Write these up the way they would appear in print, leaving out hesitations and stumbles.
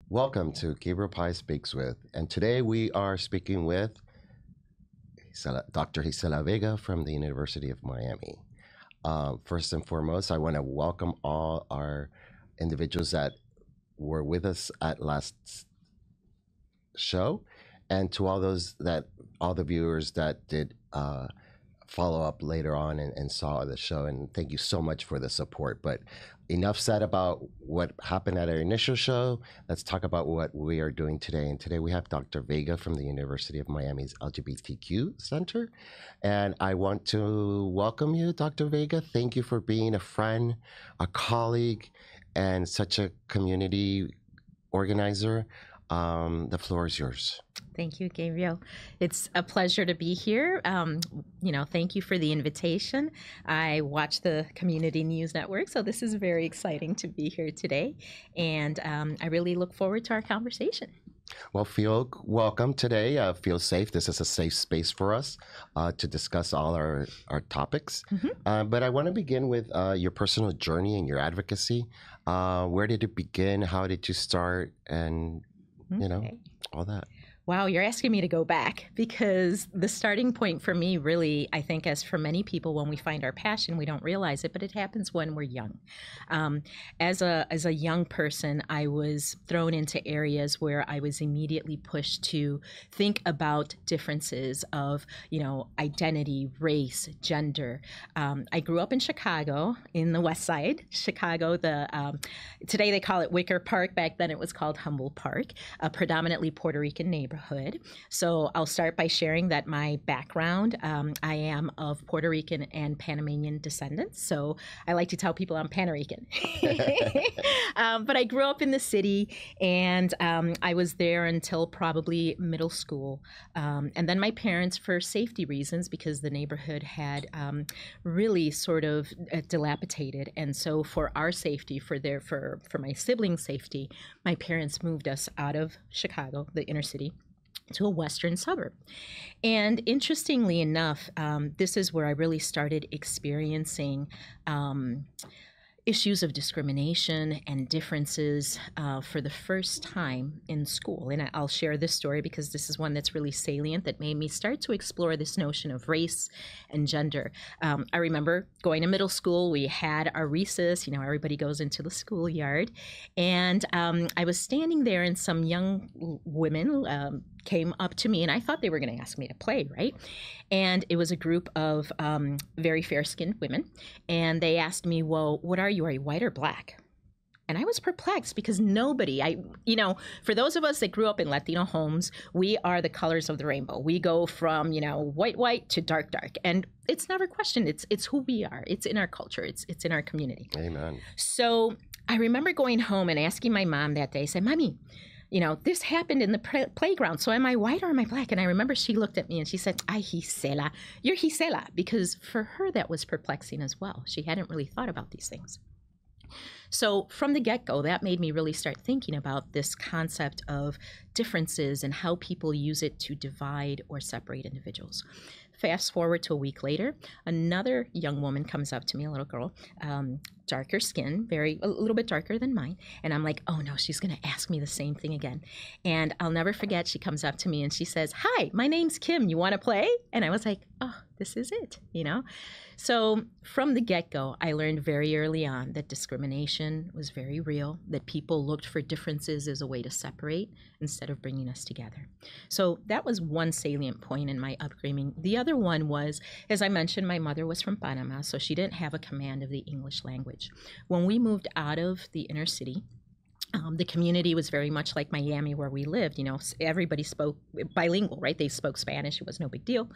Welcome to Gabriel Páez Speaks With. And today we are speaking with Dr. Gisela Vega from the University of Miami. First and foremost, I want to welcome all our individuals that were with us at last show, and to all the viewers that did follow up later on and saw the show. And thank you so much for the support. But enough said about what happened at our initial show. Let's talk about what we are doing today. And today we have Dr. Vega from the University of Miami's LGBTQ Center. And I want to welcome you, Dr. Vega. Thank you for being a friend, a colleague, and such a community organizer. The floor is yours. Thank you, Gabriel. It's a pleasure to be here. Thank you for the invitation. I watch the Community News Network, so this is very exciting to be here today. And I really look forward to our conversation. Well, feel welcome today. Feel safe. This is a safe space for us to discuss all our topics. Mm-hmm. But I want to begin with your personal journey and your advocacy. Where did it begin? How did you start? And, all that. Wow, you're asking me to go back, because the starting point for me really, I think, as for many people, when we find our passion, we don't realize it, but it happens when we're young. As a young person, I was thrown into areas where I was immediately pushed to think about differences of, identity, race, gender. I grew up in Chicago, in the West Side. Chicago, today they call it Wicker Park. Back then it was called Humboldt Park, a predominantly Puerto Rican neighborhood. So I'll start by sharing that my background, I am of Puerto Rican and Panamanian descendants. So I like to tell people I'm Pan-Rican. But I grew up in the city, and I was there until probably middle school. And then my parents, for safety reasons, because the neighborhood had really sort of dilapidated. And so for our safety, for my siblings' safety, my parents moved us out of Chicago, the inner city, to a western suburb. And interestingly enough, this is where I really started experiencing issues of discrimination and differences for the first time in school. And I'll share this story because this is one that's really salient, that made me start to explore this notion of race and gender. I remember going to middle school, we had our recess, everybody goes into the schoolyard. And I was standing there, and some young women came up to me, and I thought they were going to ask me to play, right? And it was a group of very fair-skinned women, and they asked me, well, what are you? Are you white or black? And I was perplexed, because nobody, for those of us that grew up in Latino homes, we are the colors of the rainbow. We go from, white to dark. And it's never questioned. It's who we are. It's in our culture. It's in our community. Amen. So I remember going home and asking my mom that day, say, Mommy, this happened in the playground. So am I white or am I black? And I remember she looked at me and she said, Ay, Gisela, you're Gisela. Because for her, that was perplexing as well. She hadn't really thought about these things. So from the get-go, that made me really start thinking about this concept of differences and how people use it to divide or separate individuals. Fast forward to a week later, another young woman comes up to me, a little girl, darker skin, a little bit darker than mine. And I'm like, oh no, she's going to ask me the same thing again. And I'll never forget, she comes up to me and she says, hi, my name's Kim. You want to play? And I was like, oh, this is it, So from the get-go, I learned very early on that discrimination was very real, that people looked for differences as a way to separate instead of bringing us together. So that was one salient point in my upbringing. The other one was, as I mentioned, my mother was from Panama, so she didn't have a command of the English language. When we moved out of the inner city, the community was very much like Miami, where we lived. Everybody spoke bilingual, right? They spoke Spanish. It was no big deal.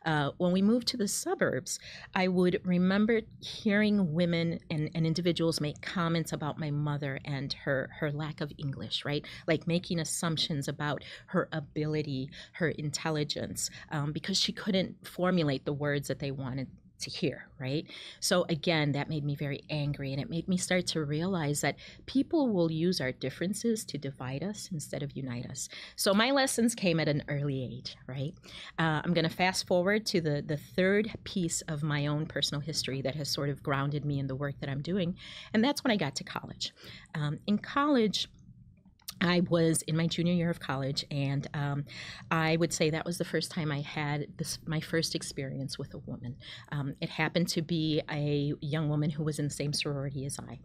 When we moved to the suburbs, I would remember hearing women and individuals make comments about my mother and her lack of English, right? Like making assumptions about her ability, her intelligence, because she couldn't formulate the words that they wanted to hear, right? So again, that made me very angry, and it made me start to realize that people will use our differences to divide us instead of unite us. So my lessons came at an early age, right? I'm going to fast forward to the third piece of my own personal history that has sort of grounded me in the work that I'm doing, and that's when I got to college. In college, I was in my junior year of college, and I would say that was the first time I had my first experience with a woman. It happened to be a young woman who was in the same sorority as I.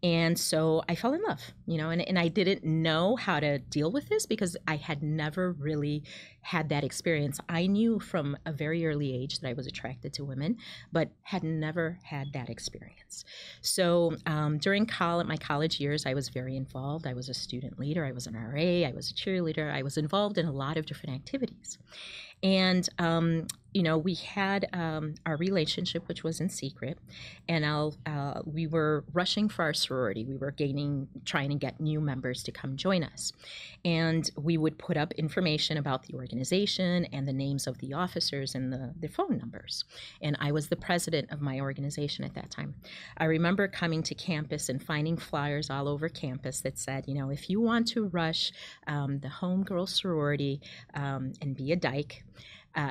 And so I fell in love, and I didn't know how to deal with this because I had never really had that experience. I knew from a very early age that I was attracted to women, but had never had that experience. So during my college years, I was very involved. I was a student leader. I was an RA. I was a cheerleader. I was involved in a lot of different activities. And, we had our relationship, which was in secret, and we were rushing for our sorority. We were trying to get new members to come join us. And we would put up information about the organization and the names of the officers and the phone numbers. And I was the president of my organization at that time. I remember coming to campus and finding flyers all over campus that said, if you want to rush the homegirl sorority and be a dyke,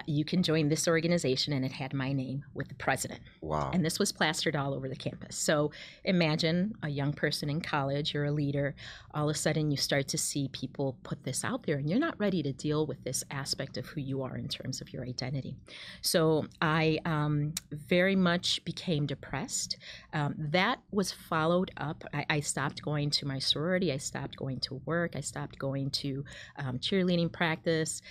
you can join this organization, and it had my name with the president. Wow. And this was plastered all over the campus. So imagine a young person in college, you're a leader, all of a sudden you start to see people put this out there, and you're not ready to deal with this aspect of who you are in terms of your identity. So I very much became depressed. That was followed up. I stopped going to my sorority. I stopped going to work. I stopped going to cheerleading practice.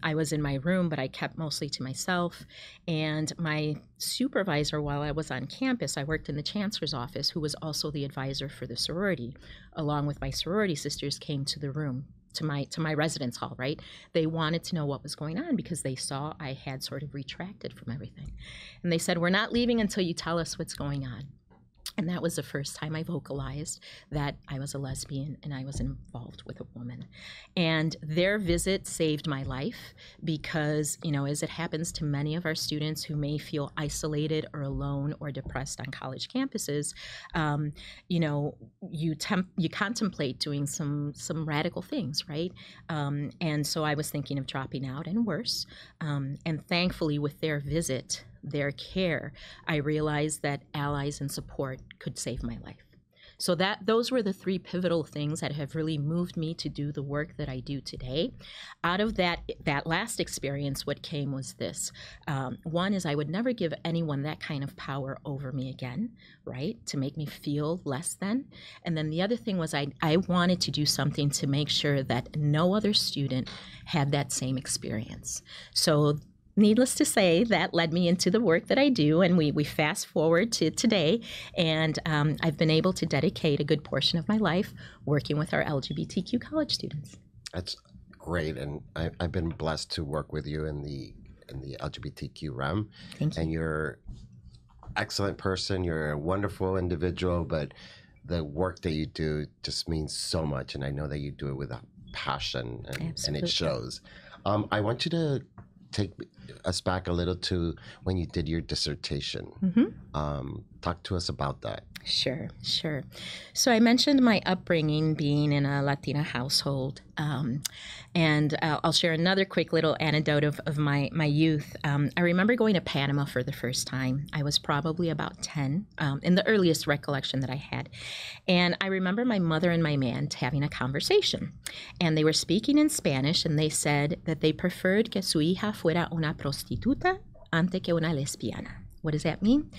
I was in my room, but I kept mostly to myself. And my supervisor, while I was on campus, I worked in the chancellor's office, who was also the advisor for the sorority, along with my sorority sisters, came to the room, to my residence hall, right? They wanted to know what was going on because they saw I had sort of retracted from everything. And they said, we're not leaving until you tell us what's going on. And that was the first time I vocalized that I was a lesbian and I was involved with a woman. And their visit saved my life because, as it happens to many of our students who may feel isolated or alone or depressed on college campuses, you contemplate doing some radical things, right? And so I was thinking of dropping out and worse. And thankfully, with their visit, their care, I realized that allies and support could save my life. So those were the three pivotal things that have really moved me to do the work that I do today. Out of that last experience, what came was this. One is I would never give anyone that kind of power over me again, right, to make me feel less than. And then the other thing was I wanted to do something to make sure that no other student had that same experience. So needless to say, that led me into the work that I do, and we fast forward to today, and I've been able to dedicate a good portion of my life working with our LGBTQ college students. That's great, and I've been blessed to work with you in the LGBTQ realm. Thank you. And you're an excellent person. You're a wonderful individual, but the work that you do just means so much, and I know that you do it with a passion, and it shows. I want you to take us back a little to when you did your dissertation. Mm-hmm. Talk to us about that. Sure. So I mentioned my upbringing being in a Latina household. And I'll share another quick little anecdote of my youth. I remember going to Panama for the first time. I was probably about 10, in the earliest recollection that I had. And I remember my mother and my aunt having a conversation. And they were speaking in Spanish, and they said that they preferred que su hija fuera una prostituta antes que una lesbiana. What does that mean?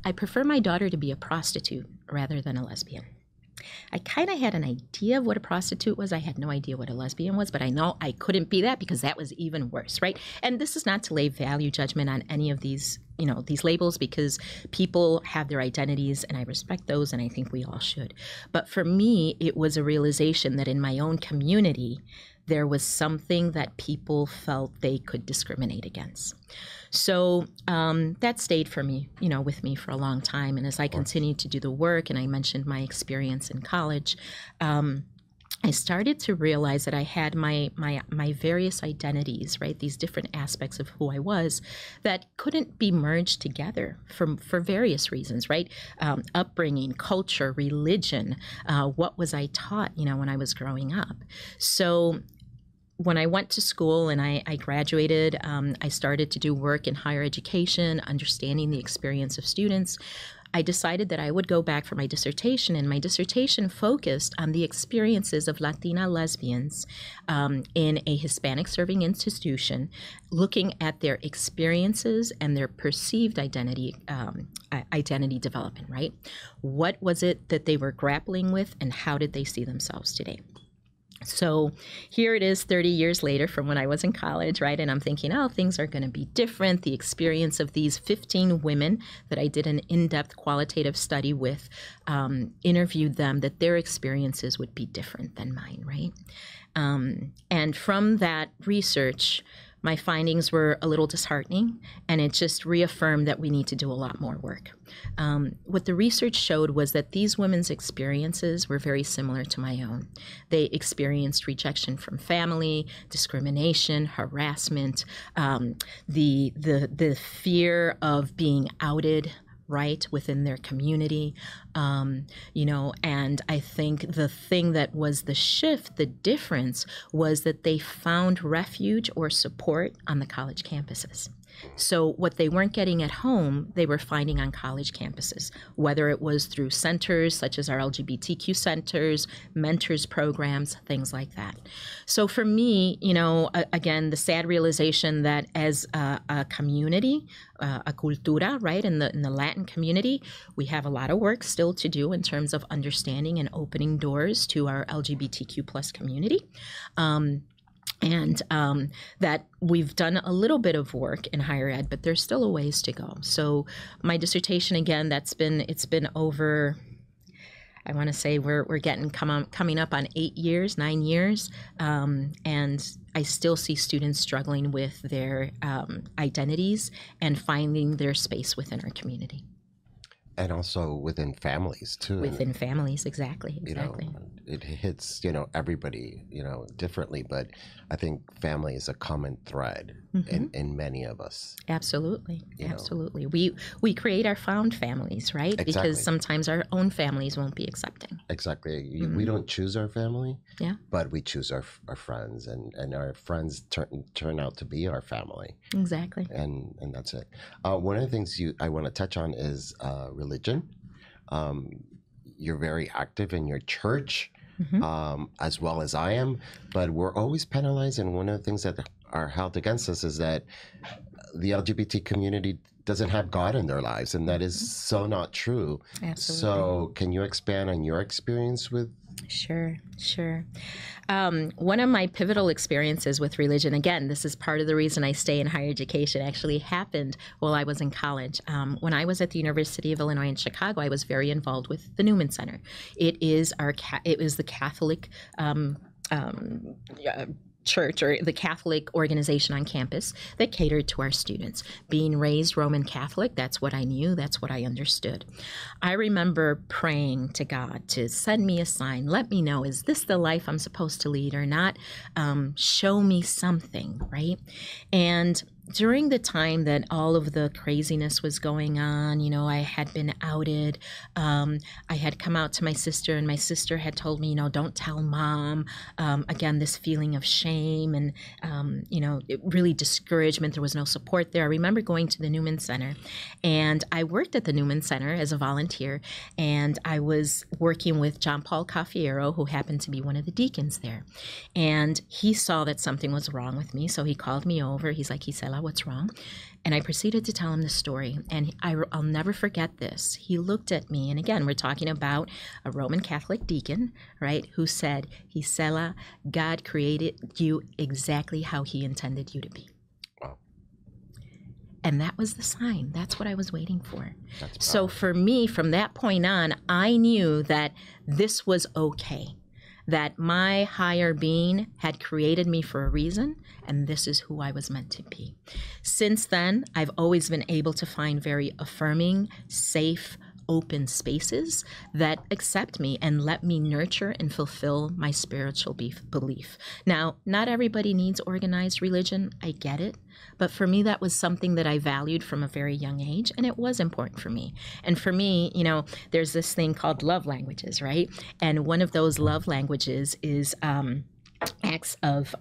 I prefer my daughter to be a prostitute rather than a lesbian. I kind of had an idea of what a prostitute was. I had no idea what a lesbian was, but I know I couldn't be that because that was even worse, right? And this is not to lay value judgment on any of these, these labels, because people have their identities and I respect those, and I think we all should. But for me, it was a realization that in my own community, there was something that people felt they could discriminate against. So that stayed for me, with me for a long time. And as I continued to do the work, and I mentioned my experience in college, I started to realize that I had my various identities, right? These different aspects of who I was that couldn't be merged together for various reasons, right? Upbringing, culture, religion, what was I taught, when I was growing up? So when I went to school and I graduated, I started to do work in higher education, understanding the experience of students. I decided that I would go back for my dissertation, and my dissertation focused on the experiences of Latina lesbians in a Hispanic-serving institution, looking at their experiences and their perceived identity development, right? What was it that they were grappling with, and how did they see themselves today? So here it is 30 years later from when I was in college, right? And I'm thinking, oh, things are going to be different. The experience of these 15 women that I did an in-depth qualitative study with, interviewed them, that their experiences would be different than mine, right? And from that research, my findings were a little disheartening, and it just reaffirmed that we need to do a lot more work. What the research showed was that these women's experiences were very similar to my own. They experienced rejection from family, discrimination, harassment, the fear of being outed, right, within their community, and I think the thing that was the shift, the difference, was that they found refuge or support on the college campuses. So what they weren't getting at home, they were finding on college campuses, whether it was through centers such as our LGBTQ centers, mentors programs, things like that. So for me, again, the sad realization that as a community, a cultura, right, in the Latin community, we have a lot of work still to do in terms of understanding and opening doors to our LGBTQ plus community. And that we've done a little bit of work in higher ed, but there's still a ways to go. So my dissertation, again, it's been over, I want to say we're coming up on 9 years, and I still see students struggling with their identities and finding their space within our community. And also within families too. Within families, exactly. It hits, everybody, differently, but I think family is a common thread in many of us. Absolutely. Absolutely. We create our found families, right? Exactly. Because sometimes our own families won't be accepting. Exactly. We don't choose our family, but we choose our friends, and our friends turn out to be our family. Exactly. And that's it. One of the things I want to touch on is religion. You're very active in your church, as well as I am, but we're always penalized. And one of the things that are held against us is that the LGBT community doesn't have God in their lives, and that is so not true. Absolutely. So can you expand on your experience with? Sure. One of my pivotal experiences with religion, again, this is part of the reason I stay in higher education, actually happened while I was in college. When I was at the University of Illinois in Chicago, I was very involved with the Newman Center. It was the Catholic church, or the Catholic organization on campus that catered to our students. Being raised Roman Catholic, that's what I knew, that's what I understood. I remember praying to God to send me a sign, let me know, is this the life I'm supposed to lead or not? Show me something, right? And during the time that all of the craziness was going on, I had been outed. I had come out to my sister, and my sister had told me, don't tell mom. Again, this feeling of shame and, really discouragement. There was no support there. I remember going to the Newman Center, and I worked at the Newman Center as a volunteer, and I was working with John Paul Caffiero, who happened to be one of the deacons there. And he saw that something was wrong with me, so he called me over. He's like, Gisela, what's wrong? And I proceeded to tell him the story, and I'll never forget this. He looked at me, and again, we're talking about a Roman Catholic deacon, right, who said, Gisela, God created you exactly how he intended you to be. Wow. And that was the sign. That's what I was waiting for. So for me, from that point on, I knew that this was okay, that my higher being had created me for a reason, and this is who I was meant to be. Since then, I've always been able to find very affirming, safe, open spaces that accept me and let me nurture and fulfill my spiritual belief. Now, not everybody needs organized religion. I get it. But for me, that was something that I valued from a very young age, and it was important for me. And for me, there's this thing called love languages, right? And one of those love languages is acts of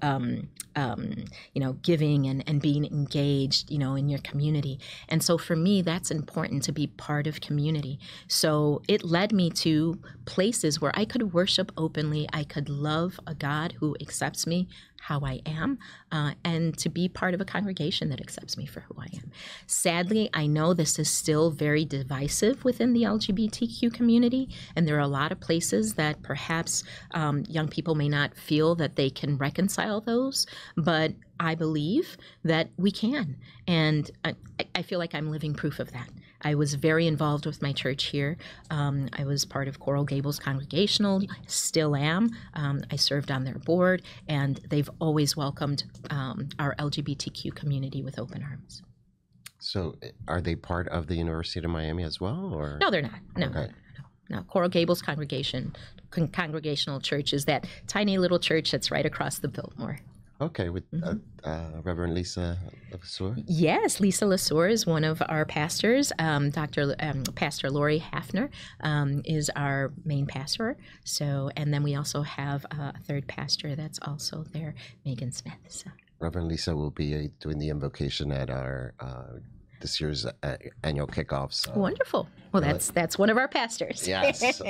giving and being engaged, in your community. And so for me, that's important, to be part of community. So it led me to places where I could worship openly. I could love a God who accepts me how I am, and to be part of a congregation that accepts me for who I am. Sadly, I know this is still very divisive within the LGBTQ community, and there are a lot of places that perhaps young people may not feel that they can reconcile those, but I believe that we can, and I feel like I'm living proof of that. I was very involved with my church here. I was part of Coral Gables Congregational, still am. I served on their board, and they've always welcomed our LGBTQ community with open arms. So are they part of the University of Miami as well? Or? No, they're not. No, Okay. no. Coral Gables Congregational Church is that tiny little church that's right across the Biltmore. Okay, with Reverend Lisa LaSour? Yes, Lisa LaSour is one of our pastors. Pastor Lori Hafner is our main pastor. So, and then we also have a third pastor that's also there, Megan Smith. So. Reverend Lisa will be doing the invocation at our this year's annual kickoff. So. Wonderful. Well, that's one of our pastors. Yes,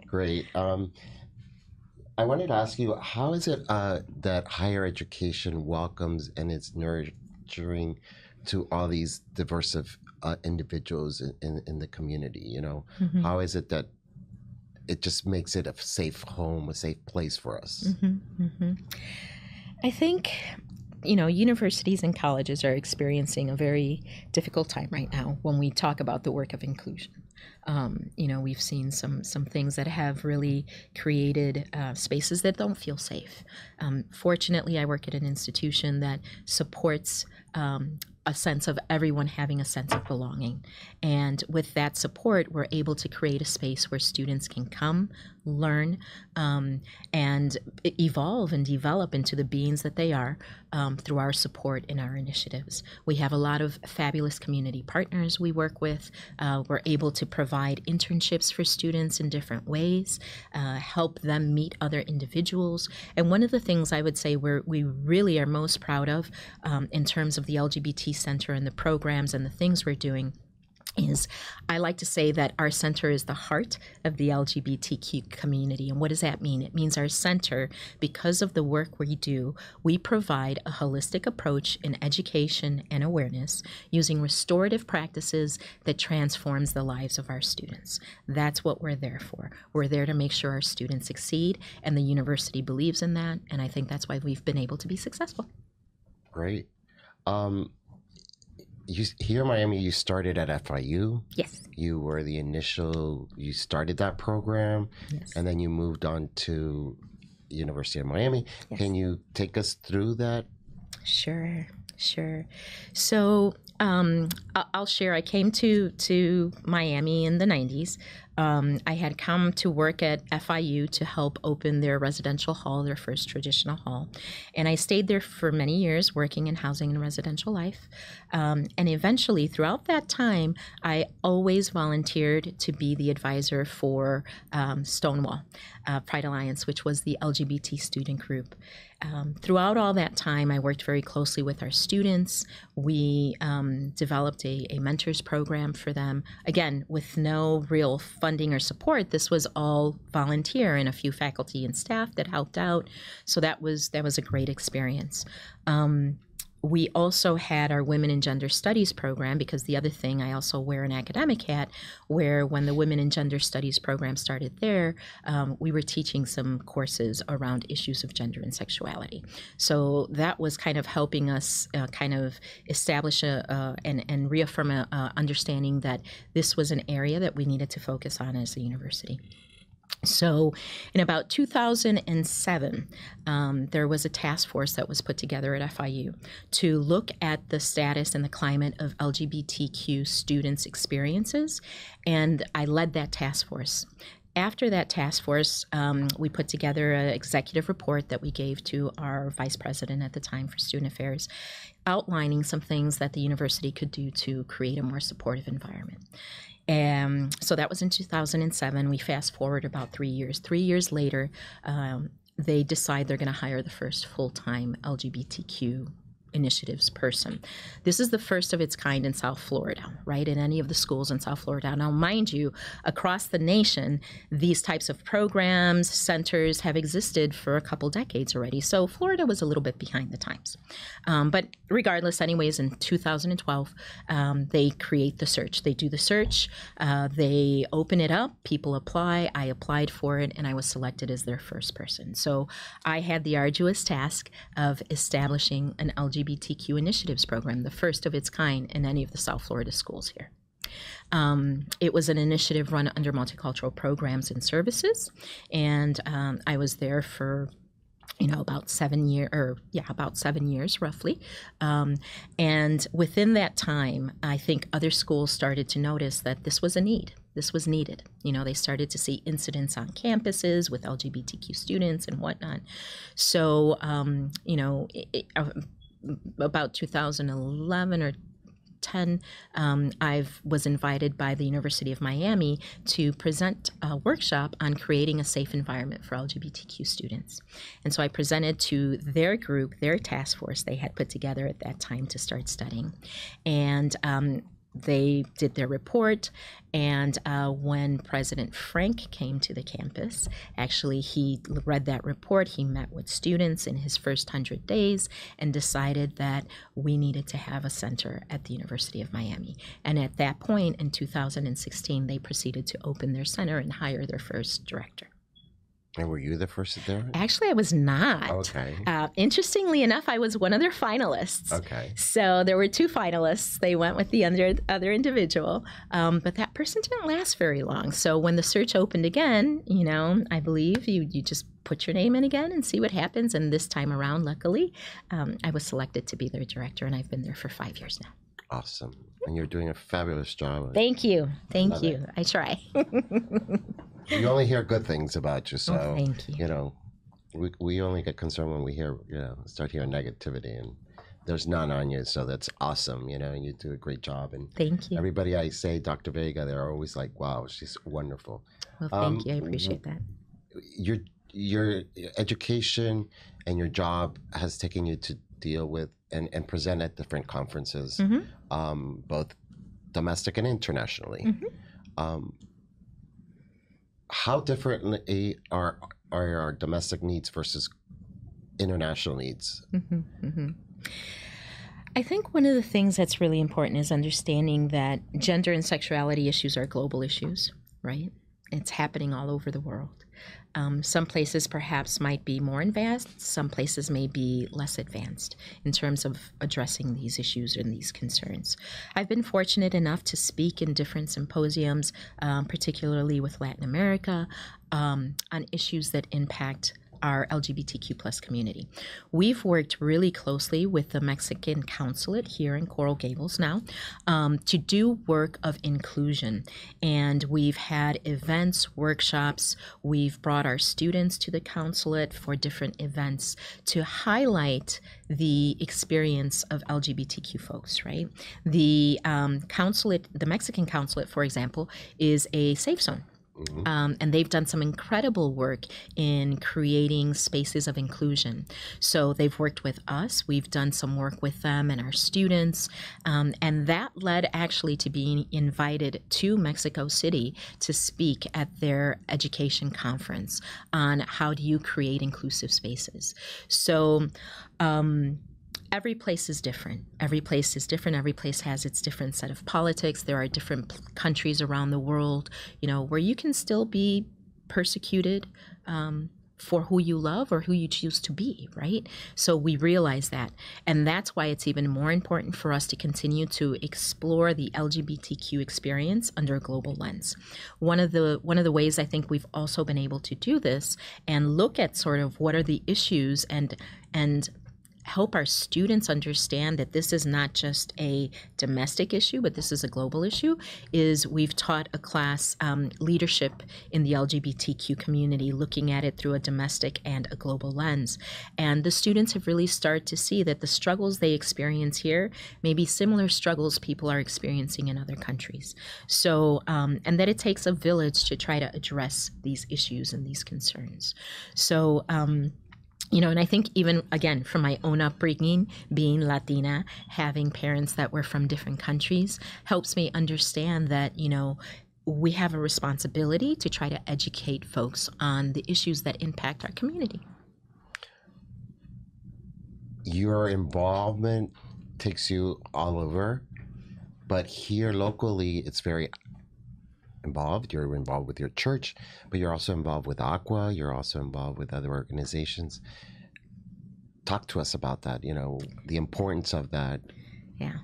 great. I wanted to ask you, how is it that higher education welcomes and is nurturing to all these diverse individuals in the community? Mm-hmm. How is it that it just makes it a safe home, a safe place for us? Mm-hmm. Mm-hmm. I think, universities and colleges are experiencing a very difficult time right now when we talk about the work of inclusion. We've seen some things that have really created spaces that don't feel safe. Fortunately, I work at an institution that supports a sense of everyone having a sense of belonging. And with that support, we're able to create a space where students can come, learn, and evolve and develop into the beings that they are through our support and our initiatives. We have a lot of fabulous community partners we work with. We're able to provide internships for students in different ways, help them meet other individuals. And one of the things I would say we really are most proud of in terms of the LGBT Center and the programs and the things we're doing is I like to say that our center is the heart of the LGBTQ community. And what does that mean? It means our center, because of the work we do, we provide a holistic approach in education and awareness using restorative practices that transforms the lives of our students. That's what we're there for. We're there to make sure our students succeed, and the university believes in that, and I think that's why we've been able to be successful. Great. Here in Miami, you started at FIU. Yes. You were you started that program. Yes. And then you moved on to University of Miami. Yes. Can you take us through that? Sure. So I'll share. I came to Miami in the 90s. I had come to work at FIU to help open their residential hall, their first traditional hall. And I stayed there for many years working in housing and residential life. And eventually, throughout that time, I always volunteered to be the advisor for Stonewall Pride Alliance, which was the LGBT student group. Throughout all that time, I worked very closely with our students. We developed a mentors program for them. Again, with no real funding or support, this was all volunteer and a few faculty and staff that helped out. So that was a great experience. We also had our Women and Gender Studies program, because the other thing, I also wear an academic hat, where when the Women and Gender Studies program started there, we were teaching some courses around issues of gender and sexuality. So that was kind of helping us kind of establish and reaffirm a understanding that this was an area that we needed to focus on as a university. So in about 2007, there was a task force that was put together at FIU to look at the status and the climate of LGBTQ students' experiences, and I led that task force. After that task force, we put together an executive report that we gave to our vice president at the time for student affairs, outlining some things that the university could do to create a more supportive environment. So that was in 2007. We fast forward about 3 years. 3 years later, they decide they're going to hire the first full-time LGBTQ initiatives person. This is the first of its kind in South Florida, right? In any of the schools in South Florida. Now, mind you, across the nation, these types of programs, centers have existed for a couple decades already. So Florida was a little bit behind the times. But regardless, anyways, in 2012, they create the search. They do the search. They open it up. People apply. I applied for it, and I was selected as their first person. So I had the arduous task of establishing an LGBTQ initiatives program, the first of its kind in any of the South Florida schools here. It was an initiative run under Multicultural Programs and Services, and I was there for about 7 years roughly. And within that time, I think other schools started to notice that this was a need. This was needed. They started to see incidents on campuses with LGBTQ students and whatnot. So, about 2011 or 10, I was invited by the University of Miami to present a workshop on creating a safe environment for LGBTQ students. And so I presented to their group, their task force they had put together at that time to start studying. And they did their report, and when President Frank came to the campus, actually he read that report, he met with students in his first 100 days and decided that we needed to have a center at the University of Miami. And at that point in 2016, they proceeded to open their center and hire their first director. And were you the first there? Actually, I was not. Okay. Interestingly enough, I was one of their finalists. Okay. So there were 2 finalists. They went with the other individual, but that person didn't last very long. So when the search opened again, I believe you just put your name in again and see what happens. And this time around, luckily, I was selected to be their director, and I've been there for 5 years now. Awesome. And you're doing a fabulous job. Thank you. Thank you. I try. You only hear good things about you, so thank you. We only get concerned when we hear, start hearing negativity, and there's none on you, so that's awesome. You do a great job, and thank you. Everybody I say Dr. Vega, they're always like, "Wow, she's wonderful." Well, thank you. I appreciate that. Your education and your job has taken you to deal with and present at different conferences, both domestic and internationally. How differently are our domestic needs versus international needs? I think one of the things that's really important is understanding that gender and sexuality issues are global issues, right? It's happening all over the world. Some places perhaps might be more advanced, some places may be less advanced in terms of addressing these issues and these concerns. I've been fortunate enough to speak in different symposiums, particularly with Latin America, on issues that impact our LGBTQ plus community. We've worked really closely with the Mexican consulate here in Coral Gables now to do work of inclusion. And we've had events, workshops. We've brought our students to the consulate for different events to highlight the experience of LGBTQ folks, right? The consulate, the Mexican consulate, for example, is a safe zone. And they've done some incredible work in creating spaces of inclusion. So they've worked with us. We've done some work with them and our students. And that led actually to being invited to Mexico City to speak at their education conference on how do you create inclusive spaces. So every place is different. Every place is different. Every place has its different set of politics. There are different countries around the world, where you can still be persecuted for who you love or who you choose to be, right? So we realize that. And that's why it's even more important for us to continue to explore the LGBTQ experience under a global lens. One of the ways I think we've also been able to do this and look at sort of what are the issues and help our students understand that this is not just a domestic issue, but this is a global issue, is we've taught a class, leadership in the LGBTQ community, looking at it through a domestic and a global lens. And the students have really started to see that the struggles they experience here may be similar struggles people are experiencing in other countries. So, and that it takes a village to try to address these issues and these concerns. So, you know, and I think even, again, from my own upbringing, being Latina, having parents that were from different countries helps me understand that, you know, we have a responsibility to try to educate folks on the issues that impact our community. Your involvement takes you all over, but here locally, it's very involved. You're involved with your church, but you're also involved with Aqua. You're also involved with other organizations. Talk to us about that, you know, the importance of that. Yeah,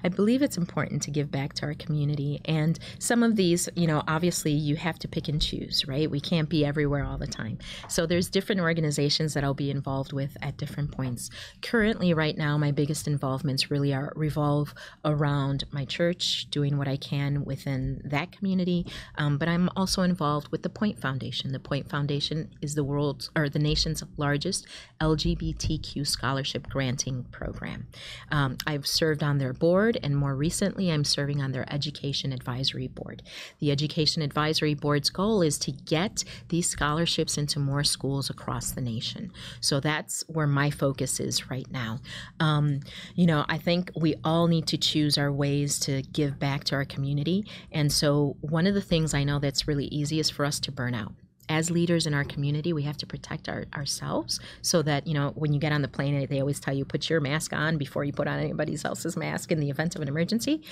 I believe it's important to give back to our community. And some of these, you know, obviously you have to pick and choose, right? We can't be everywhere all the time. So there's different organizations that I'll be involved with at different points. Currently, right now, my biggest involvements really revolve around my church, doing what I can within that community. But I'm also involved with the Point Foundation. The Point Foundation is the nation's largest LGBTQ scholarship granting program. I've served on their board, and more recently I'm serving on their Education Advisory Board. The Education Advisory Board's goal is to get these scholarships into more schools across the nation. So that's where my focus is right now. You know, I think we all need to choose our ways to give back to our community. And so one of the things I know that's really easy is for us to burn out. As leaders in our community, we have to protect ourselves so that, you know, when you get on the plane, they always tell you, put your mask on before you put on anybody else's mask in the event of an emergency.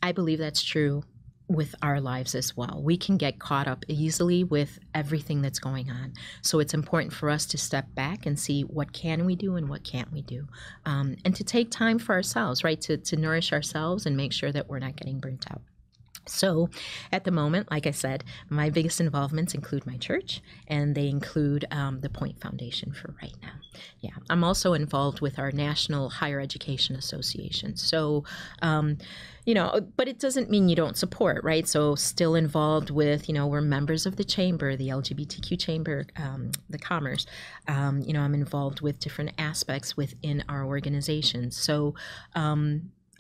I believe that's true with our lives as well. We can get caught up easily with everything that's going on. So it's important for us to step back and see what can we do and what can't we do. And to take time for ourselves, right, to nourish ourselves and make sure that we're not getting burnt out. So at the moment, like I said, my biggest involvements include my church, and they include the Point Foundation for right now. Yeah, I'm also involved with our National Higher Education Association. So, you know, but it doesn't mean you don't support, right? So still involved with, you know, we're members of the chamber, the LGBTQ chamber, the commerce. You know, I'm involved with different aspects within our organization. So,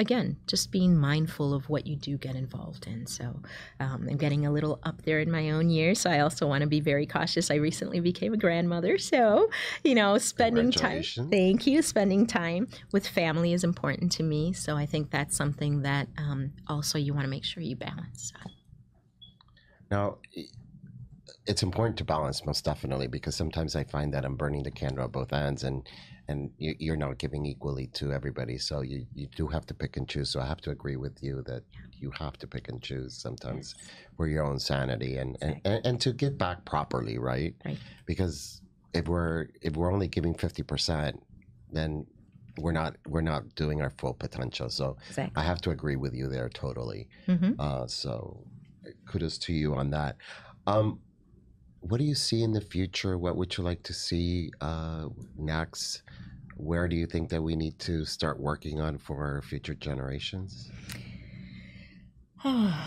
again, just being mindful of what you do get involved in. So I'm getting a little up there in my own years, so I also want to be very cautious. I recently became a grandmother, so, you know, spending time, thank you, spending time with family is important to me. So I think that's something that also you want to make sure you balance. Now, it's important to balance, most definitely, because sometimes I find that I'm burning the candle at both ends, and you're not giving equally to everybody. So you do have to pick and choose. So I have to agree with you that you have to pick and choose sometimes for your own sanity and to give back properly, right? Right. Because if we're only giving 50%, then we're not doing our full potential. So exactly. I have to agree with you there totally. Mm-hmm. So kudos to you on that. What do you see in the future? What would you like to see next? Where do you think that we need to start working on for our future generations? Oh,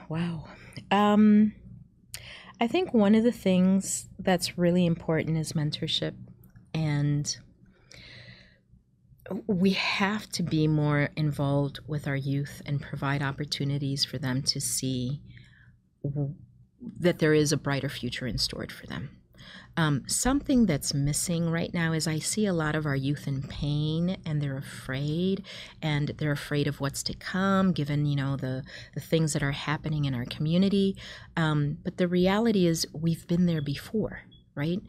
wow. I think one of the things that's really important is mentorship. And we have to be more involved with our youth and provide opportunities for them to see that there is a brighter future in store for them. Something that's missing right now is I see a lot of our youth in pain, and they're afraid of what's to come, given, you know, the things that are happening in our community. But the reality is we've been there before, right?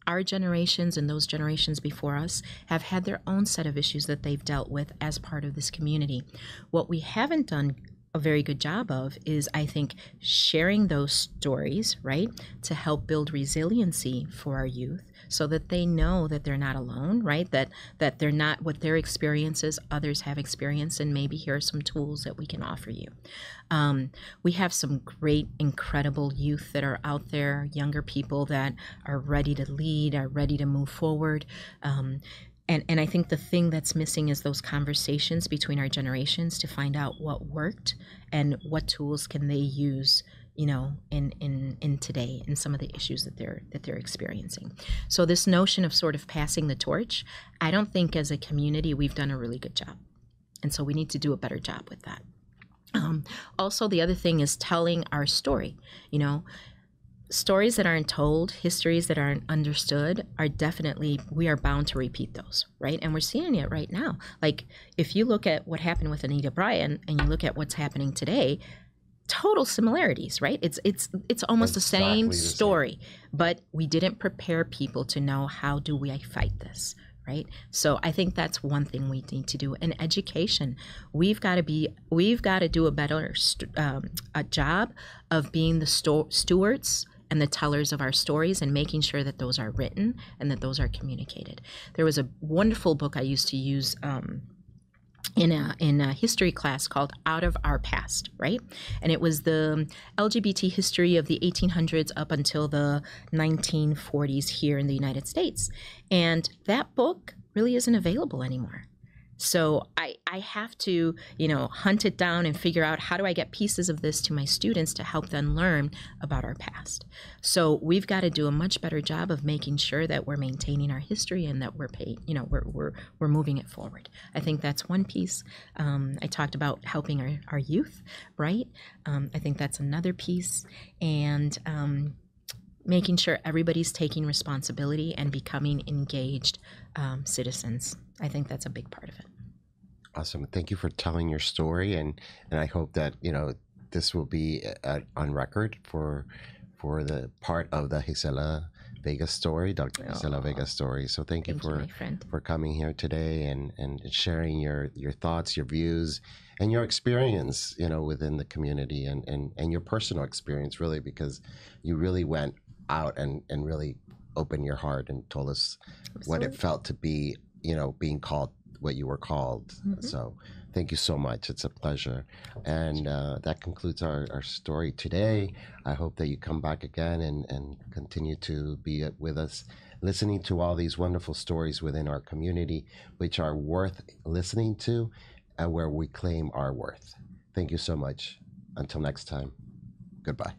Our generations and those generations before us have had their own set of issues that they've dealt with as part of this community. What we haven't done a very good job of is, I think, sharing those stories, right, to help build resiliency for our youth so that they know that they're not alone, right, that they're not what their experiences others have experienced, and maybe here are some tools that we can offer you. We have some great, incredible youth that are out there, younger people that are ready to lead, are ready to move forward. And I think the thing that's missing is those conversations between our generations to find out what worked and what tools can they use, you know, in today, in some of the issues that they're experiencing. So this notion of sort of passing the torch, I don't think as a community we've done a really good job. And so we need to do a better job with that. Also, the other thing is telling our story. You know, stories that aren't told, histories that aren't understood are definitely, we are bound to repeat those, right? And we're seeing it right now. Like, if you look at what happened with Anita Bryant and you look at what's happening today, total similarities, right? It's almost the same story, but we didn't prepare people to know, how do we fight this, right? So I think that's one thing we need to do. In education, we've got to do a better a job of being the stewards and the tellers of our stories, and making sure that those are written and that those are communicated. There was a wonderful book I used to use in a history class called Out of Our Past, right? And it was the LGBT history of the 1800s up until the 1940s here in the United States. And that book really isn't available anymore. So I have to, you know, hunt it down and figure out, how do I get pieces of this to my students to help them learn about our past. So we've got to do a much better job of making sure that we're maintaining our history and that we're we're moving it forward. I think that's one piece. I talked about helping our youth, right? I think that's another piece. And making sure everybody's taking responsibility and becoming engaged citizens. I think that's a big part of it. Awesome. Thank you for telling your story, and I hope that, you know, this will be on record for the part of the Gisela Vega story, Dr. Gisela Vega story. So thank you for coming here today and sharing your thoughts, your views, and your experience, you know, within the community, and your personal experience, really, because you really went out and really opened your heart and told us what it felt to be, you know, being called what you were called. Mm-hmm. So thank you so much. It's a pleasure. And that concludes our story today. I hope that you come back again and continue to be with us, listening to all these wonderful stories within our community, which are worth listening to and where we claim our worth. Thank you so much. Until next time, goodbye.